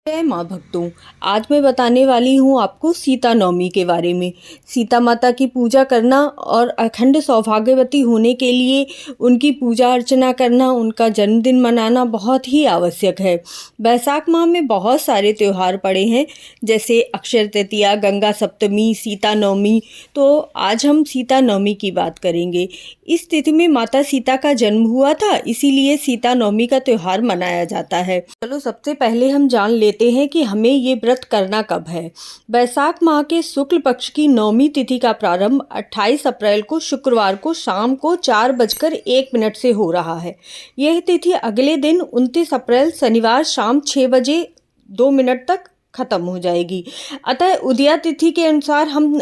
जय माँ भक्तों। आज मैं बताने वाली हूँ आपको सीता नवमी के बारे में। सीता माता की पूजा करना और अखंड सौभाग्यवती होने के लिए उनकी पूजा अर्चना करना, उनका जन्मदिन मनाना बहुत ही आवश्यक है। बैसाख माह में बहुत सारे त्यौहार पड़े हैं, जैसे अक्षय तृतीया, गंगा सप्तमी, सीता नवमी। तो आज हम सीता नवमी की बात करेंगे। इस तिथि में माता सीता का जन्म हुआ था, इसीलिए सीता नवमी का त्यौहार मनाया जाता है। चलो सबसे पहले हम जान लेते हैं कि हमें ये व्रत करना कब है। बैसाख माह के शुक्ल पक्ष की नवमी तिथि का प्रारंभ 28 अप्रैल को शुक्रवार को शाम को 4:01 से हो रहा है। यह तिथि अगले दिन 29 अप्रैल शनिवार शाम 6:02 तक खत्म हो जाएगी। अतः उदया तिथि के अनुसार हम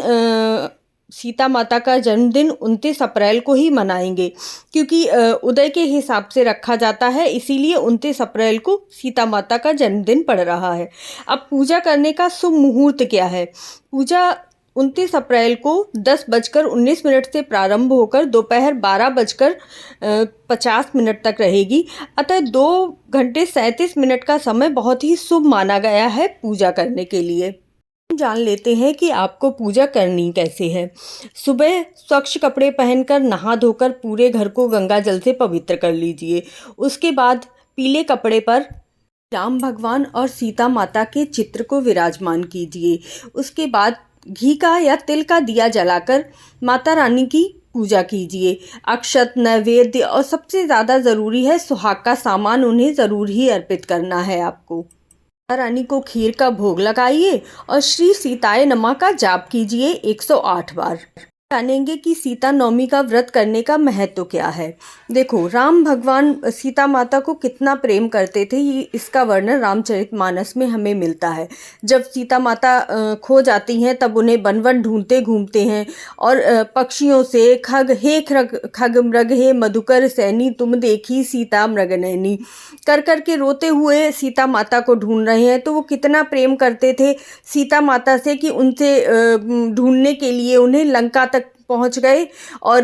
सीता माता का जन्मदिन 29 अप्रैल को ही मनाएंगे, क्योंकि उदय के हिसाब से रखा जाता है, इसीलिए 29 अप्रैल को सीता माता का जन्मदिन पड़ रहा है। अब पूजा करने का शुभ मुहूर्त क्या है? पूजा 29 अप्रैल को 10:19 से प्रारंभ होकर दोपहर 12:50 तक रहेगी। अतः 2 घंटे 37 मिनट का समय बहुत ही शुभ माना गया है पूजा करने के लिए। जान लेते हैं कि आपको पूजा करनी कैसे है। सुबह स्वच्छ कपड़े पहनकर नहा धोकर पूरे घर को गंगा जल से पवित्र कर लीजिए। उसके बाद पीले कपड़े पर राम भगवान और सीता माता के चित्र को विराजमान कीजिए। उसके बाद घी का या तिल का दिया जलाकर माता रानी की पूजा कीजिए। अक्षत, नैवेद्य और सबसे ज़्यादा ज़रूरी है सुहाग का सामान, उन्हें ज़रूर ही अर्पित करना है आपको। माता रानी को खीर का भोग लगाइए और श्री सीताय नमः का जाप कीजिए 108 बार। जानेंगे कि सीता नवमी का व्रत करने का महत्व क्या है। देखो, राम भगवान सीता माता को कितना प्रेम करते थे, ये इसका वर्णन रामचरितमानस में हमें मिलता है। जब सीता माता खो जाती हैं तब उन्हें वन वन ढूंढते घूमते हैं और पक्षियों से खग मृग हे मधुकर सैनी तुम देखी सीता मृगनयनी कर कर के रोते हुए सीता माता को ढूंढ रहे हैं। तो वो कितना प्रेम करते थे सीता माता से कि उनसे ढूंढने के लिए उन्हें लंका तक पहुंच गए और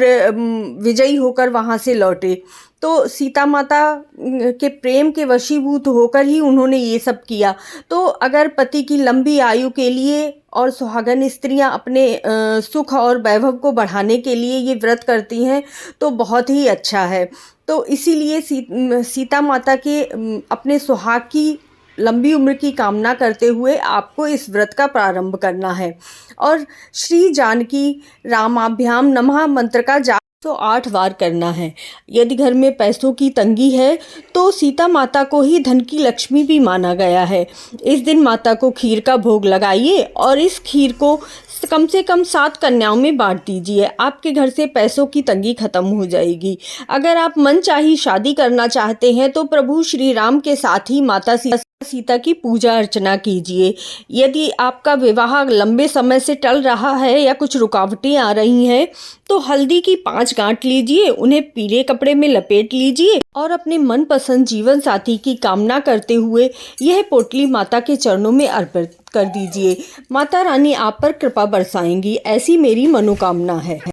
विजयी होकर वहां से लौटे। तो सीता माता के प्रेम के वशीभूत होकर ही उन्होंने ये सब किया। तो अगर पति की लंबी आयु के लिए और सुहागन स्त्रियां अपने सुख और वैभव को बढ़ाने के लिए ये व्रत करती हैं तो बहुत ही अच्छा है। तो इसीलिए सीता माता के अपने सुहाग की लंबी उम्र की कामना करते हुए आपको इस व्रत का प्रारंभ करना है और श्री जानकी रामाभ्याम नमः मंत्र का जाप 108 बार करना है। यदि घर में पैसों की तंगी है तो सीता माता को ही धन की लक्ष्मी भी माना गया है। इस दिन माता को खीर का भोग लगाइए और इस खीर को कम से कम 7 कन्याओं में बांट दीजिए। आपके घर से पैसों की तंगी खत्म हो जाएगी। अगर आप मनचाही शादी करना चाहते हैं तो प्रभु श्री राम के साथ ही माता सीता की पूजा अर्चना कीजिए। यदि आपका विवाह लंबे समय से टल रहा है या कुछ रुकावटें आ रही हैं तो हल्दी की 5 गांठ लीजिए, उन्हें पीले कपड़े में लपेट लीजिए और अपने मनपसंद जीवन साथी की कामना करते हुए यह पोटली माता के चरणों में अर्पित कर दीजिए। माता रानी आप पर कृपा बरसाएंगी, ऐसी मेरी मनोकामना है।